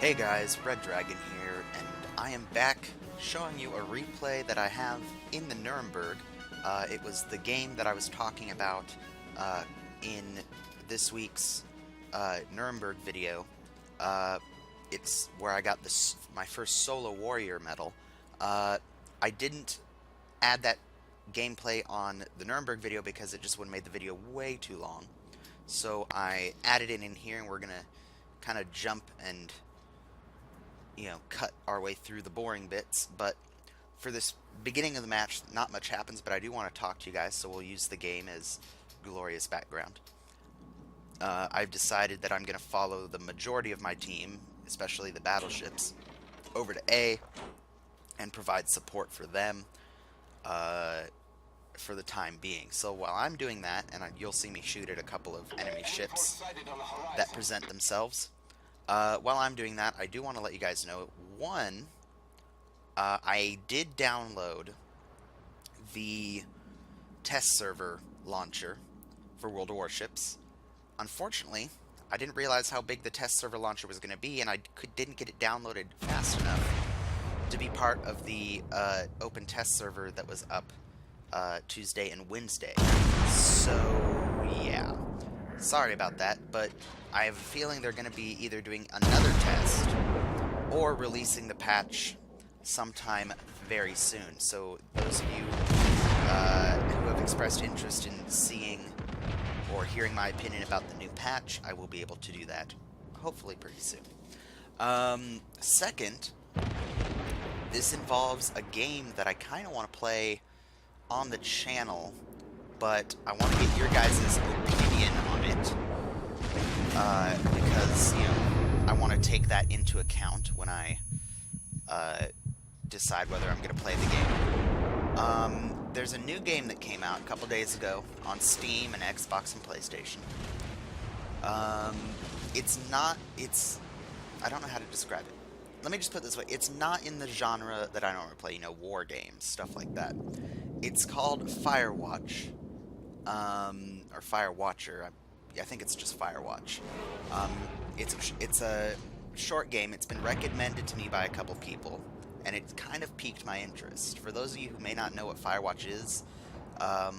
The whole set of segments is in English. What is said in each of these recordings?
Hey guys, Red Dragon here, and I am back showing you a replay that I have in the Nuremberg. It was the game that I was talking about in this week's Nuremberg video. It's where I got my first solo warrior medal. I didn't add that gameplay on the Nuremberg video because it just would have made the video way too long. So I added it in here, and we're gonna kind of jump and cut our way through the boring bits. But for this beginning of the match, not much happens, but I do want to talk to you guys, so we'll use the game as glorious background. I've decided that I'm going to follow the majority of my team, especially the battleships, over to A and provide support for them for the time being. So while I'm doing that, and you'll see me shoot at a couple of enemy ships that present themselves, while I'm doing that, I do want to let you guys know, one, I did download the test server launcher for World of Warships. Unfortunately, I didn't realize how big the test server launcher was going to be, and I didn't get it downloaded fast enough to be part of the open test server that was up Tuesday and Wednesday. So, yeah. Sorry about that, but I have a feeling they're going to be either doing another test or releasing the patch sometime very soon. So those of you who have expressed interest in seeing or hearing my opinion about the new patch, I will be able to do that hopefully pretty soon. Second, this involves a game that I kind of want to play on the channel, but I want to get your guys' opinion on it, because, I want to take that into account when I decide whether I'm going to play the game. There's a new game that came out a couple days ago on Steam and Xbox and PlayStation. I don't know how to describe it. Let me just put it this way. It's not in the genre that I normally play, war games, stuff like that. It's called Firewatch. Or Firewatcher. I think it's just Firewatch. It's a short game. It's been recommended to me by a couple people, and it kind of piqued my interest. For those of you who may not know what Firewatch is, I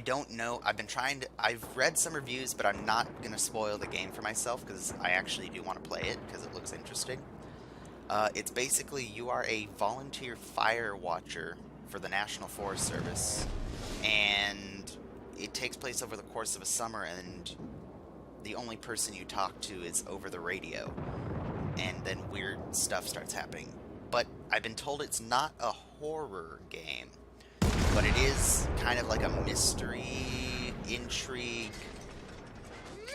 don't know. I've read some reviews, but I'm not going to spoil the game for myself because I actually do want to play it because it looks interesting. It's basically you are a volunteer fire watcher for the National Forest Service, and it takes place over the course of a summer, and the only person you talk to is over the radio, and then weird stuff starts happening. But I've been told it's not a horror game, but it is kind of like a mystery, intrigue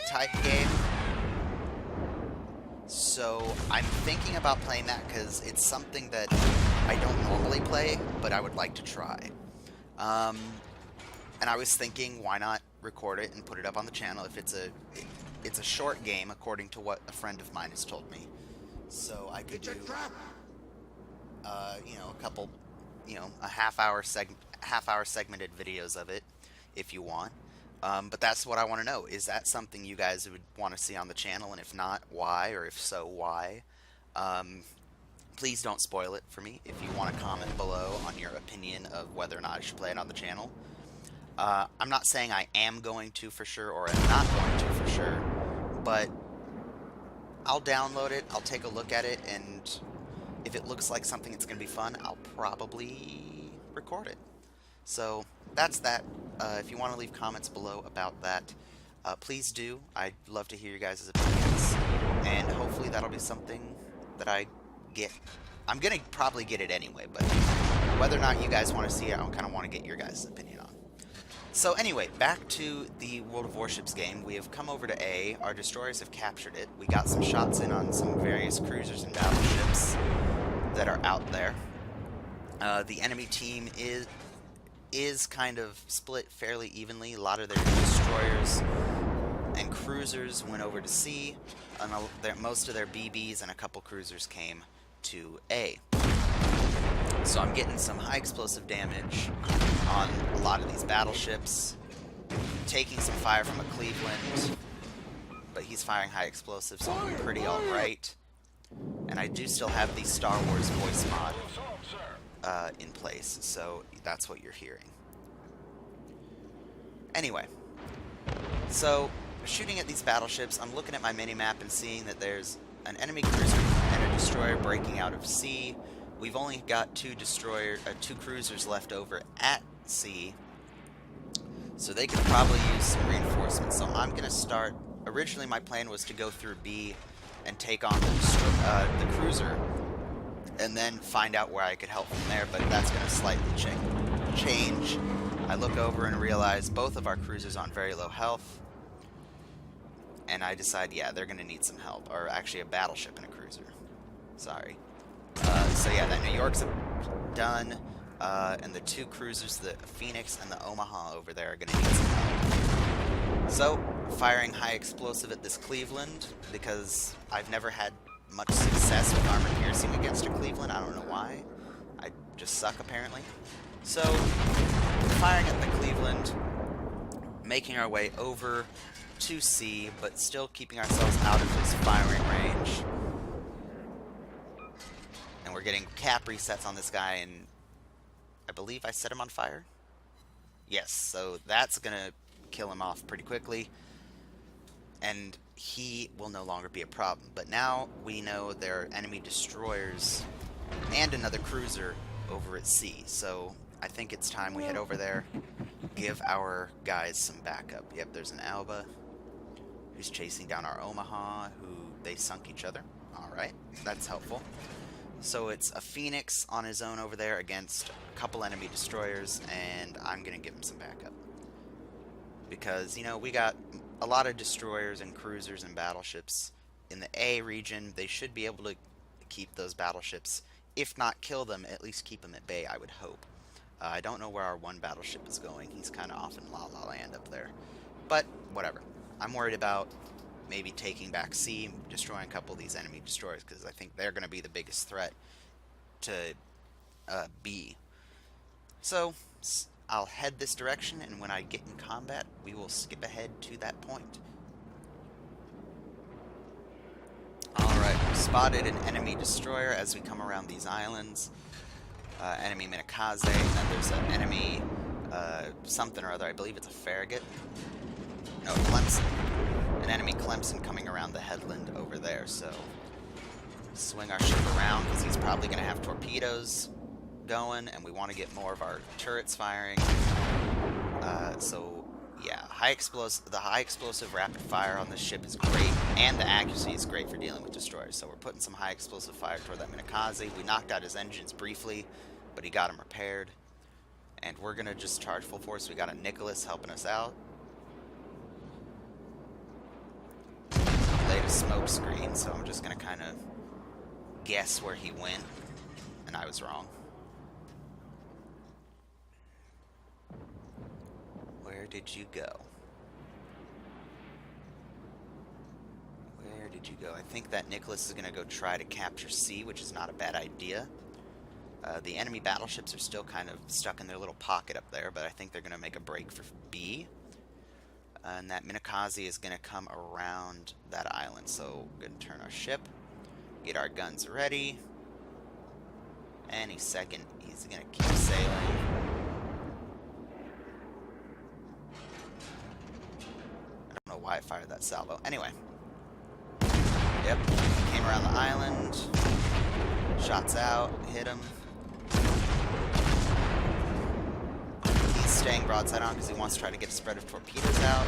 type game. So I'm thinking about playing that because it's something that I don't normally play, but I would like to try. And I was thinking, why not record it and put it up on the channel if it's a short game, according to what a friend of mine has told me. So I could do, a couple, a half-hour segmented videos of it, if you want. But that's what I want to know. Is that something you guys would want to see on the channel? And if not, why? Or if so, why? Please don't spoil it for me. If you want to comment below on your opinion of whether or not I should play it on the channel. I'm not saying I am going to for sure or am not going to for sure, but I'll download it, I'll take a look at it, and if it looks like something that's going to be fun, I'll probably record it. So that's that. If you want to leave comments below about that, please do. I'd love to hear your guys' opinions, and hopefully that'll be something that I get. I'm going to probably get it anyway, but whether or not you guys want to see it, I kind of want to get your guys' opinion on. So anyway, back to the World of Warships game. We have come over to A. Our destroyers have captured it. We got some shots in on some various cruisers and battleships that are out there. The enemy team is kind of split fairly evenly. A lot of their destroyers and cruisers went over to C, and most of their BBs and a couple cruisers came to A. So I'm getting some high explosive damage on a lot of these battleships, taking some fire from a Cleveland, but he's firing high explosives, so I'm pretty alright. And I do still have the Star Wars voice mod in place, so that's what you're hearing. Anyway, so shooting at these battleships, I'm looking at my mini-map and seeing that there's an enemy cruiser and a destroyer breaking out of sea. We've only got two cruisers left over at sea, so they could probably use some reinforcements. So I'm going to start. Originally, my plan was to go through B and take on the cruiser, and then find out where I could help from there. But that's going to slightly change. I look over and realize both of our cruisers on very low health, and I decide, yeah, they're going to need some help. Or actually, a battleship and a cruiser. Sorry. So yeah, that New York's done, and the two cruisers, the Phoenix and the Omaha over there, are going to need some help. So, firing high explosive at this Cleveland, because I've never had much success with armor piercing against a Cleveland. I don't know why. I just suck, apparently. So, firing at the Cleveland, making our way over to C, but still keeping ourselves out of his firing range. And we're getting cap resets on this guy, and I believe I set him on fire? Yes, so that's going to kill him off pretty quickly, and he will no longer be a problem. But now we know there are enemy destroyers and another cruiser over at sea, so I think it's time we head over there, give our guys some backup. Yep, there's an Alba who's chasing down our Omaha, who they sunk each other. Alright, that's helpful. So it's a Phoenix on his own over there against a couple enemy destroyers, and I'm going to give him some backup. Because, you know, we got a lot of destroyers and cruisers and battleships in the A region. They should be able to keep those battleships, if not kill them, at least keep them at bay, I would hope. I don't know where our one battleship is going. He's kind of off in La La Land up there. But, whatever. I'm worried about maybe taking back C, destroying a couple of these enemy destroyers, because I think they're going to be the biggest threat to B. So, I'll head this direction, and when I get in combat, we will skip ahead to that point. Alright, spotted an enemy destroyer as we come around these islands. Enemy Minakaze, and then there's an enemy something or other. I believe it's a Farragut. No, Clemson. An enemy Clemson coming around the headland over there, so swing our ship around, because he's probably going to have torpedoes going, and we want to get more of our turrets firing. So yeah, the high explosive rapid fire on this ship is great, and the accuracy is great for dealing with destroyers. So we're putting some high explosive fire toward that Minakaze. We knocked out his engines briefly, but he got them repaired, and we're gonna just charge full force. We got a Nicholas helping us out. Laid a smoke screen, so I'm just gonna kind of guess where he went, and I was wrong. Where did you go? Where did you go? I think that Nicholas is going to go try to capture C, which is not a bad idea. The enemy battleships are still kind of stuck in their little pocket up there, but I think they're going to make a break for B. And that Minakaze is going to come around that island, so we're going to turn our ship, get our guns ready. Any second, he's going to keep sailing. I don't know why I fired that salvo. Anyway. Yep, came around the island. Shots out, hit him. He's staying broadside on because he wants to try to get a spread of torpedoes out.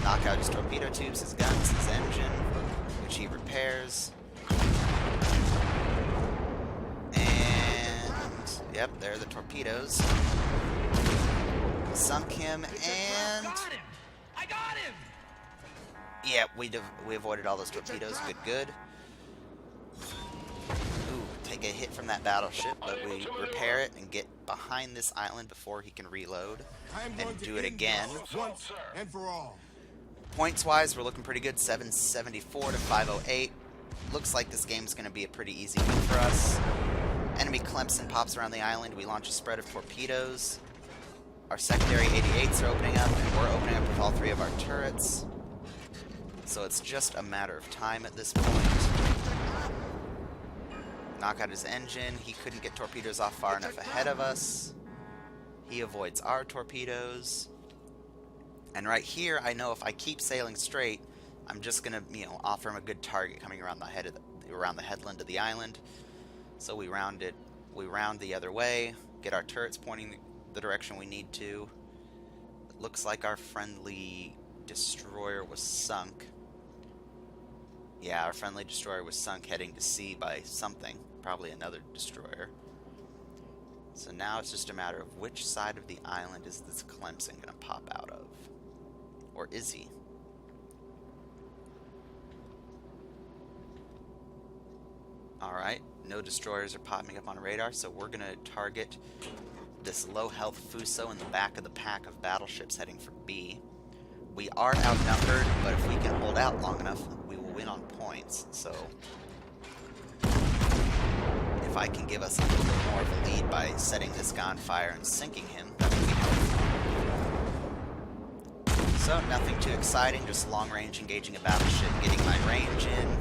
Knock out his torpedo tubes, his guns, his engine, which he repairs. And yep, there are the torpedoes. Sunk him, and I got him! yeah, we avoided all those torpedoes. Good. Ooh, take a hit from that battleship, but we repair it and get behind this island before he can reload and do it again. Once and for all. Points-wise, we're looking pretty good. 774 to 508. Looks like this game's going to be a pretty easy win for us. Enemy Clemson pops around the island. We launch a spread of torpedoes. Our secondary 88s are opening up, and we're opening up with all three of our turrets. So it's just a matter of time at this point. Knock out his engine. He couldn't get torpedoes off far enough ahead of us. He avoids our torpedoes. And right here, I know if I keep sailing straight, I'm just gonna, offer him a good target coming around around the headland of the island. So we round the other way, get our turrets pointing the direction we need to. It looks like our friendly destroyer was sunk. Yeah, our friendly destroyer was sunk heading to sea by something. Probably another destroyer. So now it's just a matter of which side of the island is this Clemson going to pop out of? Or is he? Alright, no destroyers are popping up on radar, so we're going to target this low health Fuso in the back of the pack of battleships heading for B. We are outnumbered, but if we can hold out long enough, we will win on points. So if I can give us a little bit more of a lead by setting this guy on fire and sinking him, that would be helpful. So nothing too exciting, just long range engaging a battleship, getting my range in,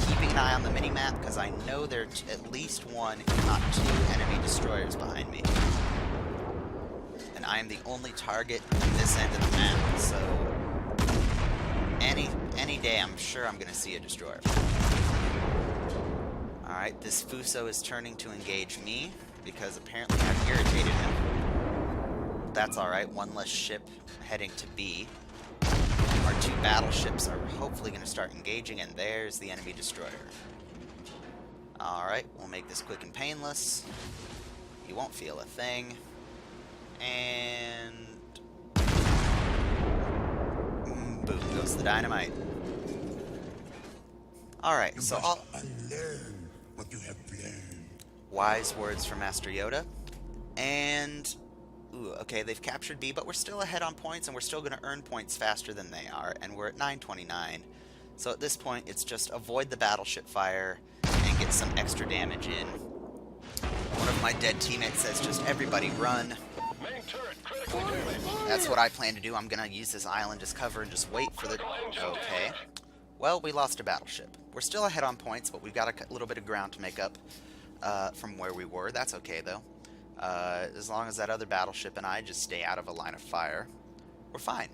keeping an eye on the minimap because I know there's at least one, if not two, enemy destroyers behind me. And I am the only target on this end of the map, so any day I'm sure I'm going to see a destroyer. Alright, this Fuso is turning to engage me because apparently I've irritated him. That's alright, one less ship heading to B. Our two battleships are hopefully going to start engaging, and there's the enemy destroyer. Alright, we'll make this quick and painless. You won't feel a thing. And boom goes the dynamite. Alright, so I'll unlearn what you have learned. Wise words from Master Yoda. And okay, they've captured B, but we're still ahead on points, and we're still going to earn points faster than they are, and we're at 929. So at this point, it's just avoid the battleship fire and get some extra damage in. One of my dead teammates says, just everybody run. That's what I plan to do. I'm going to use this island as cover and just wait for the... Okay. Well, we lost a battleship. We're still ahead on points, but we've got a little bit of ground to make up from where we were. That's okay, though. As long as that other battleship and I just stay out of a line of fire, we're fine.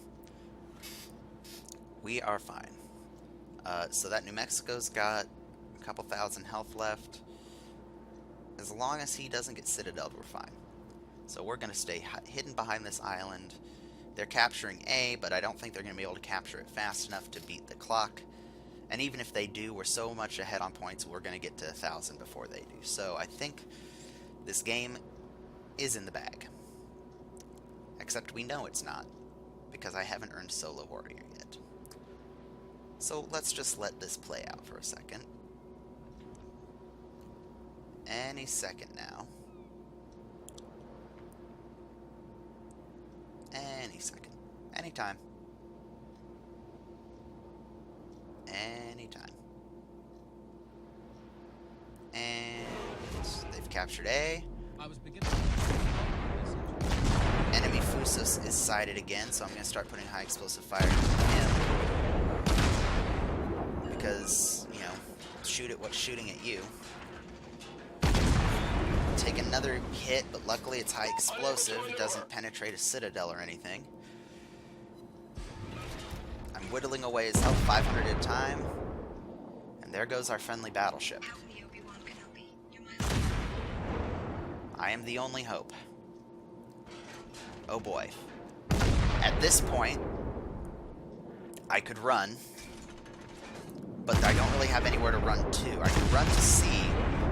We are fine. So that New Mexico's got a couple thousand health left. As long as he doesn't get citadeled, we're fine. So we're going to stay hidden behind this island. They're capturing A, but I don't think they're going to be able to capture it fast enough to beat the clock. And even if they do, we're so much ahead on points, we're going to get to 1,000 before they do. So I think this game is in the bag. Except we know it's not, because I haven't earned Solo Warrior yet. So let's just let this play out for a second. Any second now. Any second. Anytime. Anytime. And they've captured A. I was beginning. Enemy Fusos is sighted again, so I'm going to start putting high explosive fire into him. Because, shoot at what's shooting at you. Take another hit, but luckily it's high explosive. It doesn't penetrate a citadel or anything. I'm whittling away his health 500 at a time. And there goes our friendly battleship. I am the only hope. Oh boy. At this point, I could run, but I don't really have anywhere to run to. I could run to sea,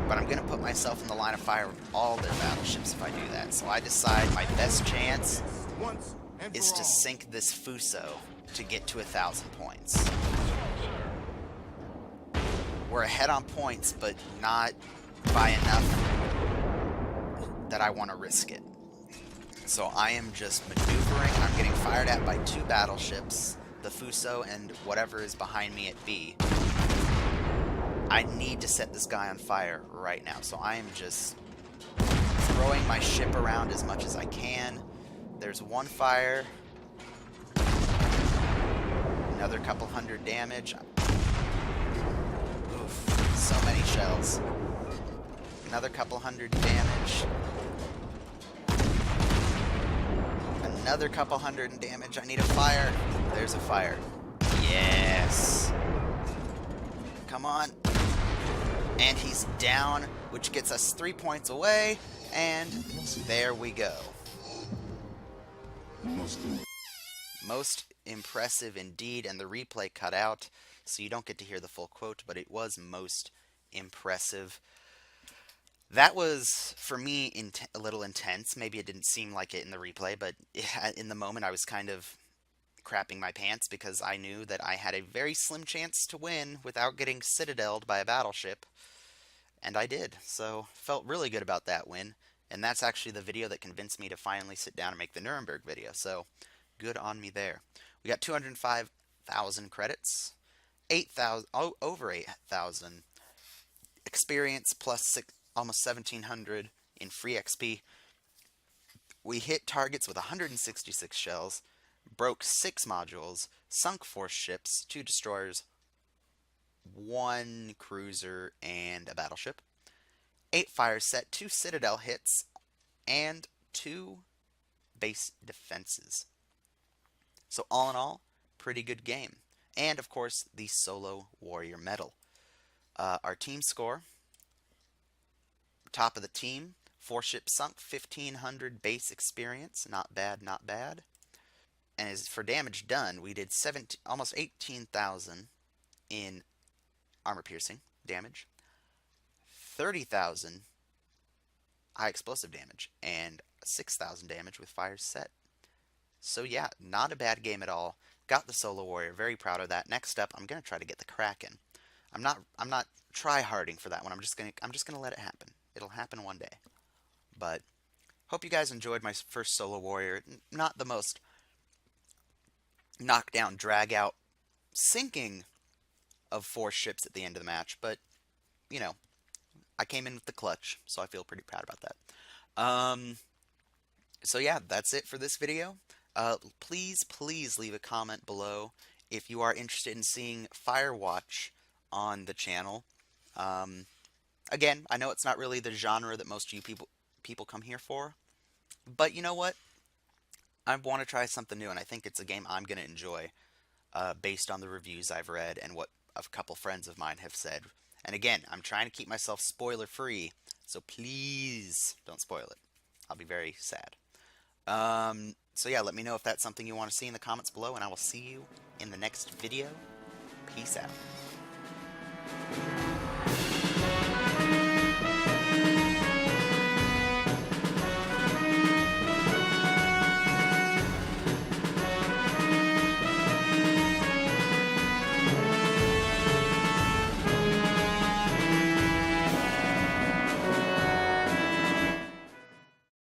but I'm going to put myself in the line of fire with all their battleships if I do that. So I decide my best chance is to sink this Fuso to get to 1,000 points. We're ahead on points, but not by enough that I want to risk it. So I am just maneuvering. I'm getting fired at by two battleships, the Fuso and whatever is behind me at B. I need to set this guy on fire right now, so I am just throwing my ship around as much as I can. There's one fire. Another couple hundred damage. Oof, so many shells. Another couple hundred damage. Another couple hundred in damage. I need a fire. There's a fire. Yes. Come on. And he's down, which gets us 3 points away. And there we go. Most impressive indeed. And the replay cut out, so you don't get to hear the full quote, but it was most impressive. That was, for me, a little intense. Maybe it didn't seem like it in the replay, but in the moment I was kind of crapping my pants because I knew that I had a very slim chance to win without getting citadeled by a battleship. And I did, so felt really good about that win. And that's actually the video that convinced me to finally sit down and make the Nuremberg video, so good on me there. We got 205,000 credits, 8,000, over 8,000 experience, plus almost 1,700 in free XP. We hit targets with 166 shells, broke 6 modules, sunk 4 ships, 2 destroyers, 1 cruiser, and a battleship. 8 fires set, 2 citadel hits, and 2 base defenses. So all in all, pretty good game. And of course, the Solo Warrior medal. Our team score, top of the team, 4 ships sunk, 1,500 base experience. Not bad, not bad. And as for damage done, we did almost 18,000 in armor piercing damage, 30,000 high explosive damage, and 6,000 damage with fires set. So yeah, not a bad game at all. Got the Solo Warrior, very proud of that. Next up, I'm gonna try to get the Kraken. I'm not try-harding for that one. I'm just gonna let it happen. It'll happen one day. But hope you guys enjoyed my first Solo Warrior. Not the most knockdown, drag out, sinking of 4 ships at the end of the match, but you know, I came in with the clutch, so I feel pretty proud about that. So yeah, that's it for this video. Please leave a comment below if you are interested in seeing Firewatch on the channel. Again, I know it's not really the genre that most of you people come here for, but you know what? I want to try something new, and I think it's a game I'm going to enjoy, based on the reviews I've read and what a couple friends of mine have said. And again, I'm trying to keep myself spoiler free, so please don't spoil it. I'll be very sad. So yeah, let me know if that's something you want to see in the comments below, and I will see you in the next video. Peace out.